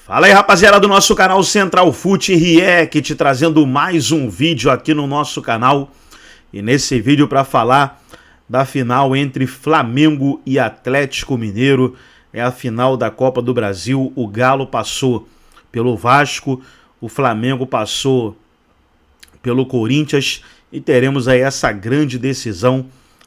Fala aí, rapaziada do nosso canal Central Fute React, trazendo mais um vídeo aqui no nosso canal. E nesse vídeo para falar da final entre Flamengo e Atlético Mineiro. É a final da Copa do Brasil. O Galo passou pelo Vasco, o Flamengo passou pelo Corinthians. E teremos aí essa grande decisão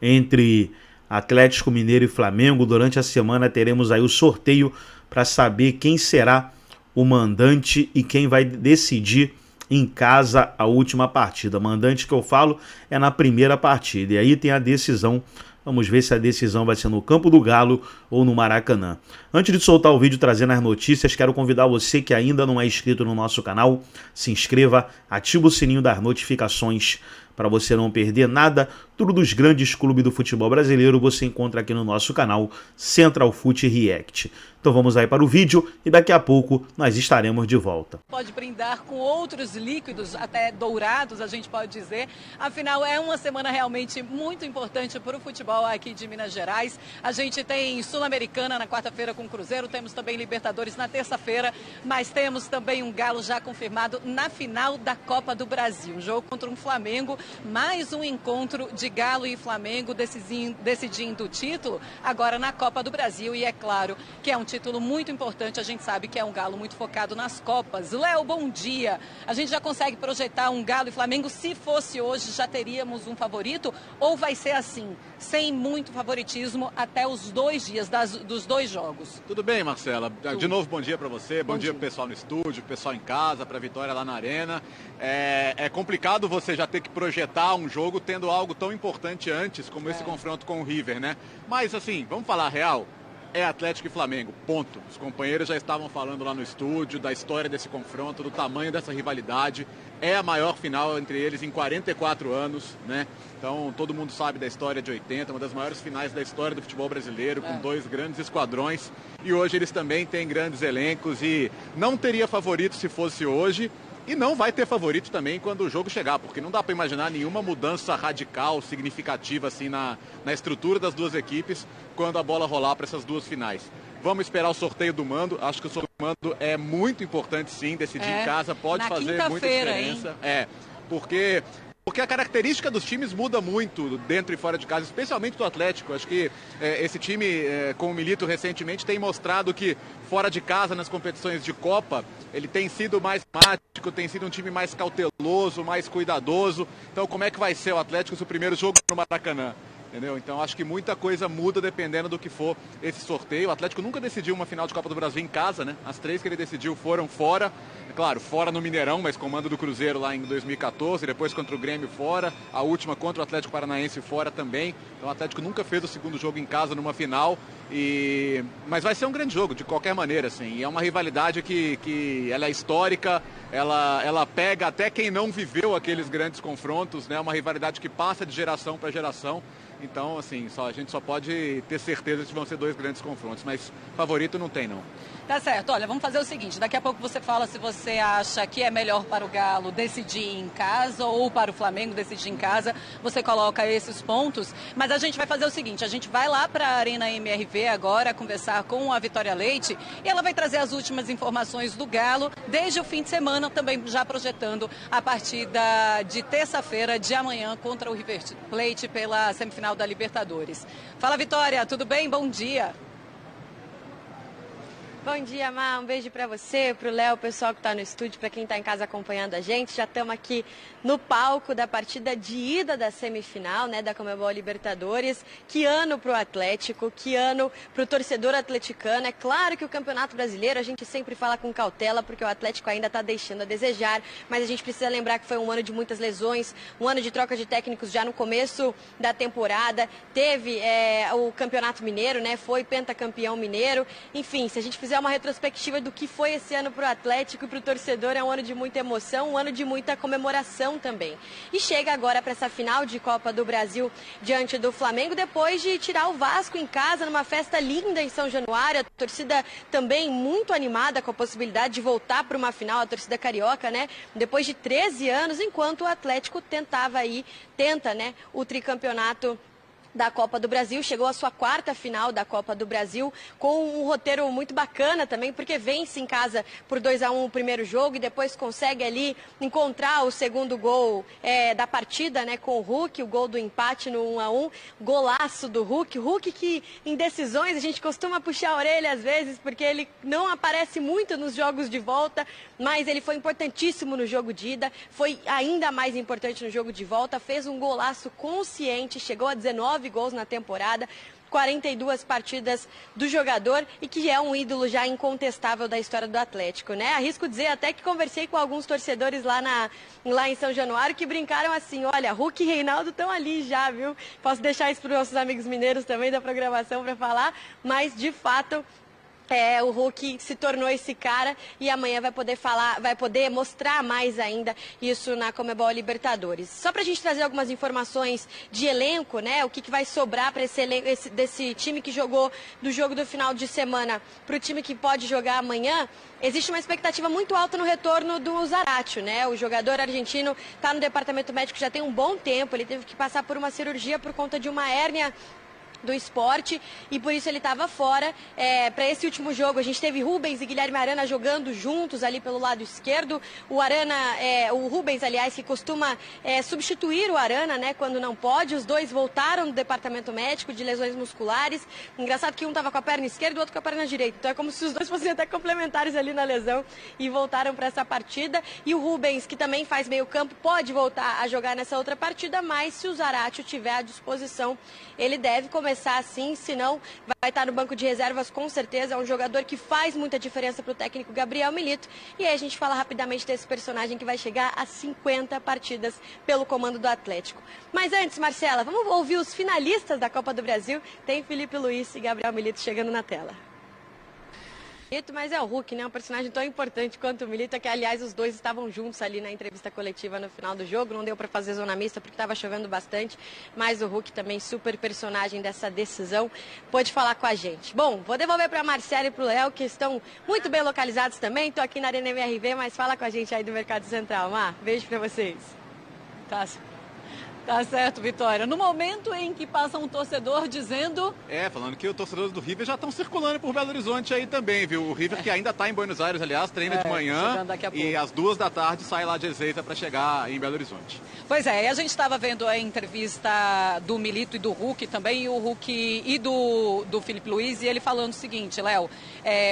entre Atlético Mineiro e Flamengo. Durante a semana teremos aí o sorteio para saber quem será o mandante e quem vai decidir em casa a última partida. Mandante que eu falo é na primeira partida. E aí tem a decisão. Vamos ver se a decisão vai ser no Campo do Galo ou no Maracanã. Antes de soltar o vídeo trazendo as notícias, quero convidar você que ainda não é inscrito no nosso canal, se inscreva, ativa o sininho das notificações para você não perder nada. Tudo dos grandes clubes do futebol brasileiro você encontra aqui no nosso canal Central Fute React. Então vamos aí para o vídeo e daqui a pouco nós estaremos de volta. Pode brindar com outros líquidos, até dourados, a gente pode dizer. Afinal, é uma semana realmente muito importante para o futebol aqui de Minas Gerais. A gente tem Sul-Americana na quarta-feira com o Cruzeiro, temos também Libertadores na terça-feira, mas temos também um Galo já confirmado na final da Copa do Brasil. Um jogo contra um Flamengo, mais um encontro de Galo e Flamengo decidindo o título agora na Copa do Brasil. E é claro que é um título muito importante, a gente sabe que é um Galo muito focado nas Copas. Léo, bom dia. A gente já consegue projetar um Galo e Flamengo? Se fosse hoje, já teríamos um favorito? Ou vai ser assim, sem muito favoritismo até os 2 dias dos 2 jogos? Tudo bem, Marcela? De novo, bom dia para você, bom dia pro pessoal no estúdio, pro pessoal em casa, pra Vitória lá na Arena. É complicado você já ter que projetar um jogo tendo algo tão importante antes, como esse confronto com o River, né? Mas assim, vamos falar a real, é Atlético e Flamengo, ponto. Os companheiros já estavam falando lá no estúdio da história desse confronto, do tamanho dessa rivalidade. É a maior final entre eles em 44 anos, né? Então todo mundo sabe da história de 80, uma das maiores finais da história do futebol brasileiro, com 2 grandes esquadrões. E hoje eles também têm grandes elencos e não teria favorito se fosse hoje. E não vai ter favorito também quando o jogo chegar, porque não dá para imaginar nenhuma mudança radical, significativa assim na estrutura das duas equipes quando a bola rolar para essas duas finais. Vamos esperar o sorteio do mando. Acho que o sorteio do mando é muito importante, sim. Decidir em casa pode fazer muita diferença. Porque a característica dos times muda muito dentro e fora de casa, especialmente do Atlético. Acho que esse time, com o Milito recentemente, tem mostrado que fora de casa, nas competições de Copa, ele tem sido mais prático, tem sido um time mais cauteloso, mais cuidadoso. Então, como é que vai ser o Atlético se o primeiro jogo no Maracanã? Entendeu? Então acho que muita coisa muda dependendo do que for esse sorteio. O Atlético nunca decidiu uma final de Copa do Brasil em casa, né? As 3 que ele decidiu foram fora. É claro, fora no Mineirão, mas comando do Cruzeiro lá em 2014. Depois contra o Grêmio fora. A última contra o Atlético Paranaense fora também. Então o Atlético nunca fez o segundo jogo em casa numa final. Mas vai ser um grande jogo, de qualquer maneira, assim. E é uma rivalidade que ela é histórica. Ela pega até quem não viveu aqueles grandes confrontos, né? Uma rivalidade que passa de geração para geração. Então, assim, a gente só pode ter certeza que vão ser 2 grandes confrontos, mas favorito não tem, não. Tá certo. Olha, vamos fazer o seguinte, daqui a pouco você fala se você acha que é melhor para o Galo decidir em casa ou para o Flamengo decidir em casa. Você coloca esses pontos, mas a gente vai fazer o seguinte, a gente vai lá para a Arena MRV agora conversar com a Vitória Leite e ela vai trazer as últimas informações do Galo desde o fim de semana, também já projetando a partida de terça-feira de amanhã contra o River Plate pela semifinal da Libertadores. Fala, Vitória, tudo bem? Bom dia. Bom dia, Mar. Um beijo para você, para o Léo, o pessoal que está no estúdio, para quem está em casa acompanhando a gente. Já estamos aqui no palco da partida de ida da semifinal, né, da Conmebol Libertadores. Que ano para o Atlético, que ano para o torcedor atleticano. É claro que o Campeonato Brasileiro a gente sempre fala com cautela, porque o Atlético ainda está deixando a desejar, mas a gente precisa lembrar que foi um ano de muitas lesões, um ano de troca de técnicos já no começo da temporada. Teve o Campeonato Mineiro, né, foi pentacampeão mineiro. Enfim, se a gente fizer uma retrospectiva do que foi esse ano para o Atlético e para o torcedor, é um ano de muita emoção, um ano de muita comemoração também. E chega agora para essa final de Copa do Brasil diante do Flamengo, depois de tirar o Vasco em casa, numa festa linda em São Januário, a torcida também muito animada com a possibilidade de voltar para uma final, a torcida carioca, né? Depois de 13 anos, enquanto o Atlético tenta, né, o tricampeonato da Copa do Brasil, chegou à sua quarta final da Copa do Brasil, com um roteiro muito bacana também, porque vence em casa por 2-1 o primeiro jogo e depois consegue ali encontrar o segundo gol da partida, né, com o Hulk, o gol do empate no 1-1, golaço do Hulk, Hulk que em decisões a gente costuma puxar a orelha às vezes, porque ele não aparece muito nos jogos de volta, mas ele foi importantíssimo no jogo de ida, foi ainda mais importante no jogo de volta, fez um golaço consciente, chegou a 19 gols na temporada, 42 partidas do jogador e que é um ídolo já incontestável da história do Atlético, né? Arrisco dizer até que conversei com alguns torcedores lá em São Januário que brincaram assim, olha, Hulk e Reinaldo estão ali já, viu? Posso deixar isso para os nossos amigos mineiros também da programação para falar, mas de fato o Hulk se tornou esse cara e amanhã vai poder mostrar mais ainda isso na Conmebol Libertadores. Só para a gente trazer algumas informações de elenco, né? O que vai sobrar para desse time que jogou do jogo do final de semana para o time que pode jogar amanhã. Existe uma expectativa muito alta no retorno do Zaratio, né? O jogador argentino está no departamento médico já tem um bom tempo, ele teve que passar por uma cirurgia por conta de uma hérnia do esporte e por isso ele estava fora. Para esse último jogo a gente teve Rubens e Guilherme Arana jogando juntos ali pelo lado esquerdo. O Rubens, aliás, que costuma substituir o Arana, né, quando não pode. Os dois voltaram do departamento médico de lesões musculares. Engraçado que um estava com a perna esquerda e o outro com a perna direita. Então é como se os dois fossem até complementares ali na lesão e voltaram para essa partida. E o Rubens, que também faz meio campo, pode voltar a jogar nessa outra partida, mas se o Zaratio tiver à disposição, ele deve começar assim, senão vai estar no banco de reservas com certeza. É um jogador que faz muita diferença para o técnico Gabriel Milito. E aí a gente fala rapidamente desse personagem que vai chegar a 50 partidas pelo comando do Atlético. Mas antes, Marcela, vamos ouvir os finalistas da Copa do Brasil. Tem Felipe Luiz e Gabriel Milito chegando na tela. Mas é o Hulk, né? Um personagem tão importante quanto o Milito, que aliás os dois estavam juntos ali na entrevista coletiva no final do jogo. Não deu para fazer zona mista porque estava chovendo bastante, mas o Hulk também super personagem dessa decisão, pôde falar com a gente. Bom, vou devolver para a Marcela e para o Léo, que estão muito bem localizados também. Estou aqui na Arena MRV, mas fala com a gente aí do Mercado Central. Mar, beijo para vocês. Tá certo, Vitória. No momento em que passa um torcedor dizendo... falando que os torcedores do River já estão circulando por Belo Horizonte aí também, viu? O River que ainda está em Buenos Aires, aliás, treina de manhã e às 2 da tarde sai lá de Ezeiza para chegar em Belo Horizonte. Pois é, e a gente estava vendo a entrevista do Milito e do Hulk também, e o Hulk e do Felipe Luiz, e ele falando o seguinte, Léo,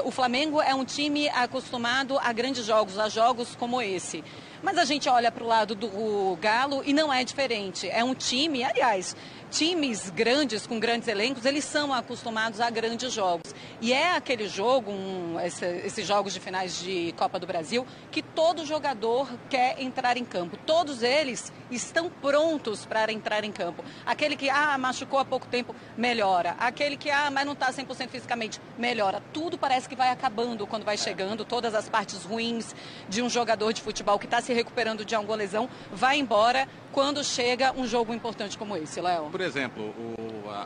o Flamengo é um time acostumado a grandes jogos, a jogos como esse. Mas a gente olha para o lado do Galo e não é diferente. É um time, aliás, times grandes, com grandes elencos, eles são acostumados a grandes jogos. E é aquele jogo, esses jogos de finais de Copa do Brasil, que todo jogador quer entrar em campo. Todos eles estão prontos para entrar em campo. Aquele que, machucou há pouco tempo, melhora. Aquele que, mas não está 100% fisicamente, melhora. Tudo parece que vai acabando quando vai chegando. Todas as partes ruins de um jogador de futebol que está se recuperando de alguma lesão, vai embora quando chega um jogo importante como esse, Léo. Por exemplo,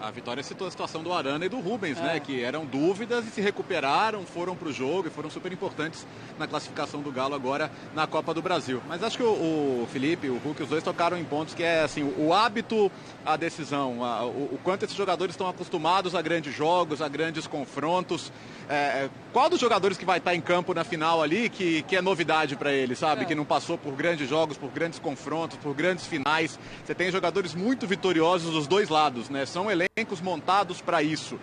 a Vitória citou a situação do Arana e do Rubens, né? Que eram dúvidas e se recuperaram, foram para o jogo e foram super importantes na classificação do Galo agora na Copa do Brasil. Mas acho que o Felipe e o Hulk, os dois tocaram em pontos que é assim, o hábito à decisão, o quanto esses jogadores estão acostumados a grandes jogos, a grandes confrontos. Qual dos jogadores que vai estar em campo na final ali que é novidade para ele, sabe? Que não passou por grandes jogos, por grandes confrontos, por grandes finais. Você tem jogadores muito vitoriosos dos dois lados, né? São elencos montados para isso.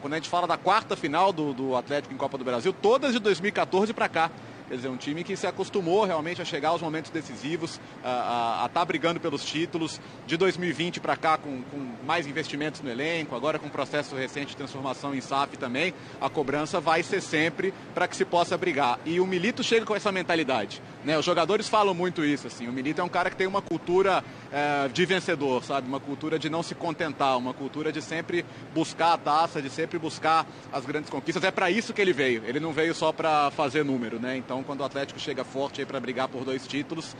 Quando a gente fala da quarta final do Atlético em Copa do Brasil, todas de 2014 para cá. Quer dizer, um time que se acostumou realmente a chegar aos momentos decisivos, a estar brigando pelos títulos. De 2020 para cá, com mais investimentos no elenco, agora com o processo recente de transformação em SAF também, a cobrança vai ser sempre para que se possa brigar. E o Milito chega com essa mentalidade, né? Os jogadores falam muito isso, assim. O Milito é um cara que tem uma cultura de vencedor, sabe? Uma cultura de não se contentar, uma cultura de sempre buscar a taça, de sempre buscar as grandes conquistas. É para isso que ele veio. Ele não veio só para fazer número, né? Então, quando o Atlético chega forte aí para brigar por 2 títulos,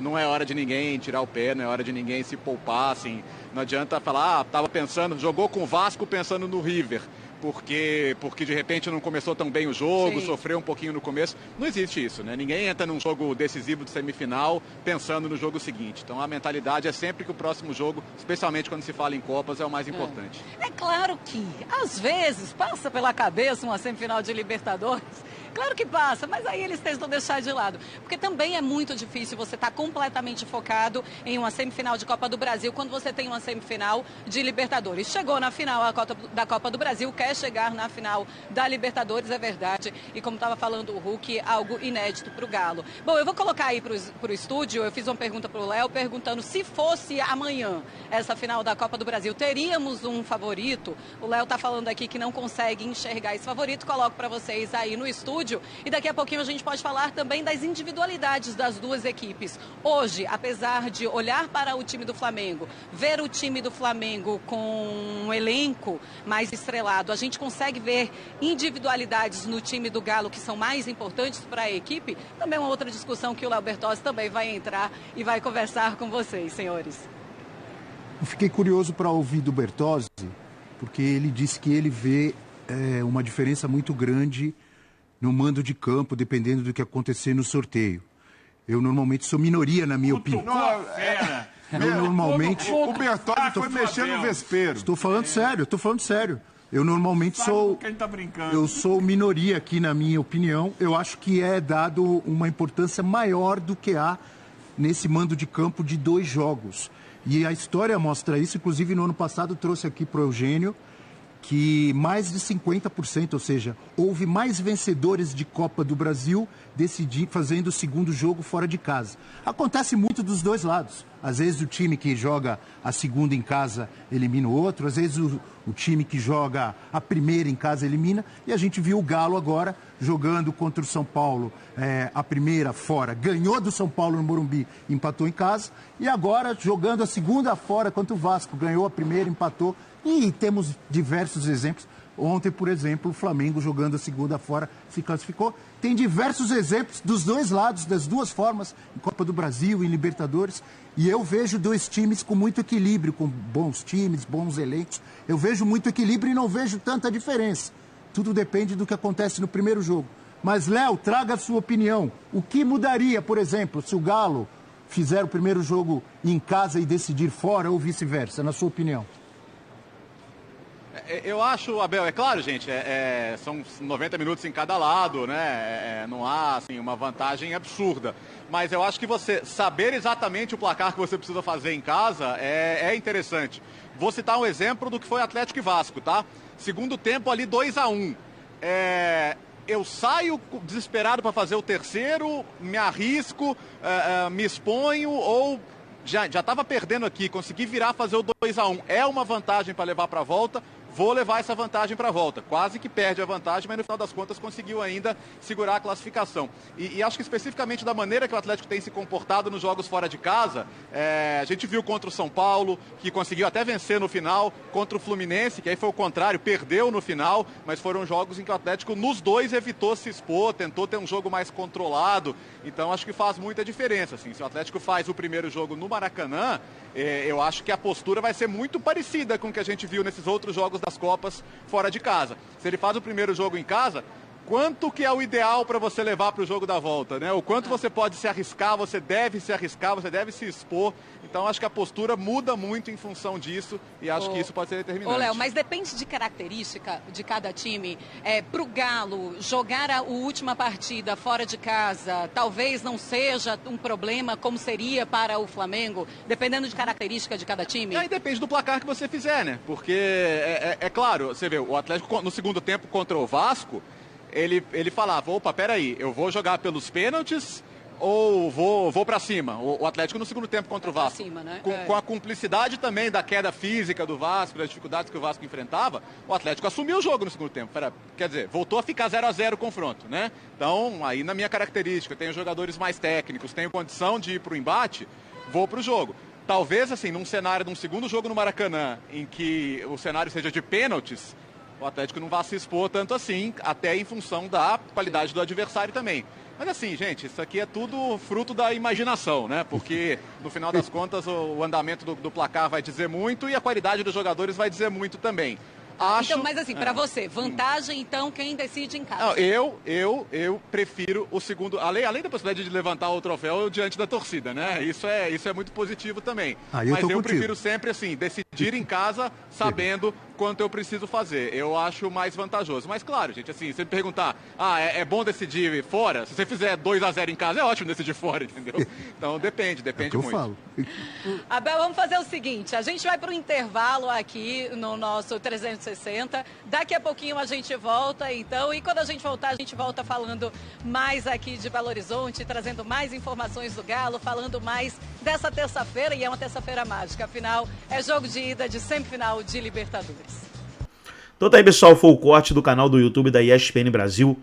não é hora de ninguém tirar o pé, não é hora de ninguém se poupar, assim. Não adianta falar, tava pensando, jogou com o Vasco pensando no River. porque de repente não começou tão bem o jogo, Sim. sofreu um pouquinho no começo. Não existe isso, né? Ninguém entra num jogo decisivo de semifinal pensando no jogo seguinte. Então a mentalidade é sempre que o próximo jogo, especialmente quando se fala em Copas, é o mais importante. É claro que, às vezes, passa pela cabeça uma semifinal de Libertadores. Claro que passa, mas aí eles tentam deixar de lado. Porque também é muito difícil você estar completamente focado em uma semifinal de Copa do Brasil quando você tem uma semifinal de Libertadores. Chegou na final da Copa do Brasil, quer chegar na final da Libertadores, é verdade. E como estava falando o Hulk, algo inédito para o Galo. Bom, eu vou colocar aí para o estúdio, eu fiz uma pergunta para o Léo, perguntando se fosse amanhã essa final da Copa do Brasil, teríamos um favorito? O Léo está falando aqui que não consegue enxergar esse favorito, coloco para vocês aí no estúdio. E daqui a pouquinho a gente pode falar também das individualidades das duas equipes. Hoje, apesar de olhar para o time do Flamengo, ver o time do Flamengo com um elenco mais estrelado, a gente consegue ver individualidades no time do Galo que são mais importantes para a equipe? Também é uma outra discussão que o Léo Bertozzi também vai entrar e vai conversar com vocês, senhores. Eu fiquei curioso para ouvir do Bertozzi, porque ele disse que ele vê uma diferença muito grande no mando de campo, dependendo do que acontecer no sorteio. Eu normalmente sou minoria, na minha opinião. Eu normalmente... O Bertozzi foi mexer no vespeiro. Estou falando sério. Eu normalmente sou... Quem tá brincando. Eu sou minoria aqui, na minha opinião. Eu acho que é dado uma importância maior do que há nesse mando de campo de 2 jogos. E a história mostra isso. Inclusive, no ano passado, trouxe aqui para o Eugênio que mais de 50%, ou seja, houve mais vencedores de Copa do Brasil fazendo o segundo jogo fora de casa. Acontece muito dos dois lados. Às vezes o time que joga a segunda em casa elimina o outro, às vezes o time que joga a primeira em casa elimina, e a gente viu o Galo agora jogando contra o São Paulo, a primeira fora, ganhou do São Paulo no Morumbi, empatou em casa, e agora jogando a segunda fora contra o Vasco, ganhou a primeira, empatou. E temos diversos exemplos. Ontem, por exemplo, o Flamengo jogando a segunda fora se classificou. Tem diversos exemplos dos dois lados, das duas formas, em Copa do Brasil e em Libertadores. E eu vejo 2 times com muito equilíbrio, com bons times, bons elencos. Eu vejo muito equilíbrio e não vejo tanta diferença. Tudo depende do que acontece no primeiro jogo. Mas, Léo, traga a sua opinião. O que mudaria, por exemplo, se o Galo fizer o primeiro jogo em casa e decidir fora ou vice-versa, na sua opinião? Eu acho, Abel, é claro, gente, são 90 minutos em cada lado, né? Não há assim, uma vantagem absurda. Mas eu acho que você saber exatamente o placar que você precisa fazer em casa é interessante. Vou citar um exemplo do que foi Atlético e Vasco, tá? Segundo tempo ali 2-1. Eu saio desesperado para fazer o terceiro, me arrisco, me exponho ou... Já estava perdendo aqui, consegui virar, fazer o 2-1. É uma vantagem para levar para a volta, vou levar essa vantagem para a volta. Quase que perde a vantagem, mas no final das contas conseguiu ainda segurar a classificação. E acho que especificamente da maneira que o Atlético tem se comportado nos jogos fora de casa, a gente viu contra o São Paulo, que conseguiu até vencer no final, contra o Fluminense, que aí foi o contrário, perdeu no final, mas foram jogos em que o Atlético nos dois evitou se expor, tentou ter um jogo mais controlado. Então acho que faz muita diferença. Assim. Se o Atlético faz o primeiro jogo no Maracanã, eu acho que a postura vai ser muito parecida com o que a gente viu nesses outros jogos das Copas fora de casa. Se ele faz o primeiro jogo em casa, quanto que é o ideal para você levar para o jogo da volta, né? O quanto você pode se arriscar, você deve se expor. Então acho que a postura muda muito em função disso e acho que isso pode ser determinante. Ô, Léo, mas depende de característica de cada time. Para o Galo, jogar a última partida fora de casa talvez não seja um problema como seria para o Flamengo, dependendo de característica de cada time? E aí depende do placar que você fizer, né? Porque, é claro, você vê, o Atlético no segundo tempo contra o Vasco, ele falava, opa, peraí, eu vou jogar pelos pênaltis ou vou para cima? O Atlético no segundo tempo contra o Vasco. Cima, né? Com a cumplicidade também da queda física do Vasco, das dificuldades que o Vasco enfrentava, o Atlético assumiu o jogo no segundo tempo. Quer dizer, voltou a ficar 0-0 o confronto, né? Então, aí na minha característica, tenho jogadores mais técnicos, tenho condição de ir para o embate, vou para o jogo. Talvez, assim, num cenário de um segundo jogo no Maracanã, em que o cenário seja de pênaltis, o Atlético não vai se expor tanto assim, até em função da qualidade do adversário também. Mas assim, gente, isso aqui é tudo fruto da imaginação, né? Porque, no final das contas, o andamento do placar vai dizer muito e a qualidade dos jogadores vai dizer muito também. Então, mas assim, para você, vantagem, então, quem decide em casa? Não, eu prefiro o segundo, além da possibilidade de levantar o troféu diante da torcida, né? Isso é muito positivo também. Mas eu prefiro sempre, assim, decidir em casa, sabendo quanto eu preciso fazer. Eu acho mais vantajoso. Mas claro, gente, assim, se você me perguntar, é bom decidir fora? Se você fizer 2-0 em casa, é ótimo decidir fora, entendeu? Então depende muito. Eu falo. Abel, vamos fazer o seguinte, a gente vai para o intervalo aqui no nosso 360, daqui a pouquinho a gente volta, então, e quando a gente voltar, a gente volta falando mais aqui de Belo Horizonte, trazendo mais informações do Galo, falando mais dessa terça-feira, e é uma terça-feira mágica, afinal, é jogo de ida de semifinal de Libertadores. Então tá aí, pessoal, foi o corte do canal do YouTube da ESPN Brasil.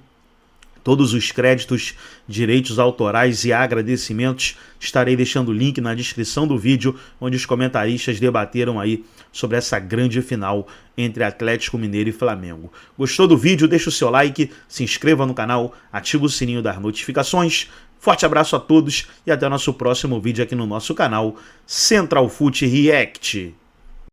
Todos os créditos, direitos autorais e agradecimentos estarei deixando o link na descrição do vídeo, onde os comentaristas debateram aí sobre essa grande final entre Atlético Mineiro e Flamengo. Gostou do vídeo? Deixa o seu like, se inscreva no canal, ativa o sininho das notificações. Forte abraço a todos e até o nosso próximo vídeo aqui no nosso canal Central Foot React.